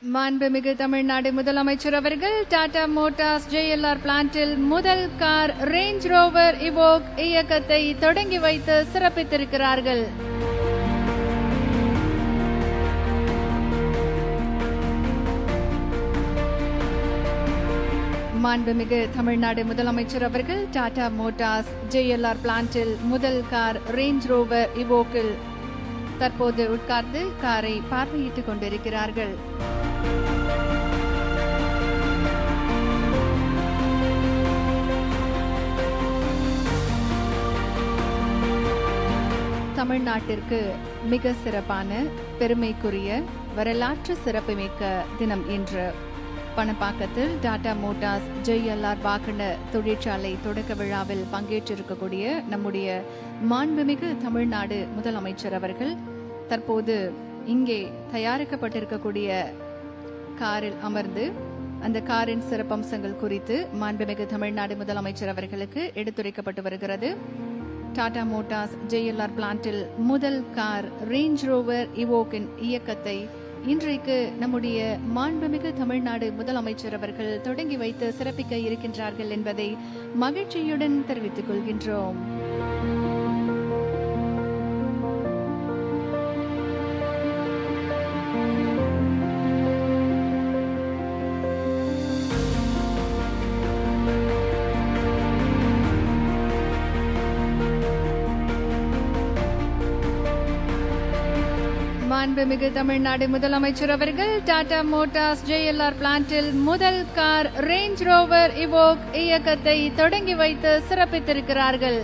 மாண்புமிகு தமிழ்நாடு முதலமைச்சர் அவர்கள் டாடா மோட்டார்ஸ் JLR பிளான்டில் முதல் கார் ரேஞ்ச் ரோவர் இவோக் இயக்கத்தை தொடங்கி வைத்து சிறப்பித்திருக்கிறார்கள். மாண்புமிகு தமிழ்நாடு முதலமைச்சர் அவர்கள் டாடா மோட்டார்ஸ் JLR பிளான்டில் முதல் கார் ரேஞ்ச் ரோவர் இவோக்கில் தற்போது உட்கார்ந்து காரை பார்வையிட்டுக் கொண்டிருக்கிறார்கள். தமிழ்நாட்டிற்கு மிக சிறப்பான பெருமைக்குரிய வரலாற்று சிறப்புமிக்க தினம் இன்று. பணப்பாக்கத்தில் டாடா மோட்டார்ஸ் JLR வாகன தொழிற்சாலை தொடக்க விழாவில் பங்கேற்றிருக்கக்கூடிய நம்முடைய மாண்புமிகு தமிழ்நாடு முதலமைச்சர் அவர்கள் தற்போது இங்கே தயாரிக்கப்பட்டிருக்கக்கூடிய காரில் அமர்ந்து அந்த காரின் சிறப்பம்சங்கள் குறித்து மாண்புமிகு தமிழ்நாடு முதலமைச்சர் அவர்களுக்கு எடுத்துரைக்கப்பட்டு வருகிறது. டாடா மோட்டார்ஸ் JLR பிளான்டில் முதல் கார் ரேஞ்ச் ரோவர் இவோக்கின் இயக்கத்தை இன்றைக்கு நம்முடைய மாண்புமிகு தமிழ்நாடு முதலமைச்சர் அவர்கள் தொடங்கி வைத்து சிறப்பிக்க இருக்கின்றார்கள் என்பதை மகிழ்ச்சியுடன் தெரிவித்துக் கொள்கின்றோம். மாண்புமிகு தமிழ்நாடு முதலமைச்சர் அவர்கள் டாடா மோட்டார்ஸ் JLR பிளான்டில் முதல் கார் ரேஞ்ச் ரோவர் இவோக் இயக்கத்தை தொடங்கி வைத்து சிறப்பித்திருக்கிறார்கள்.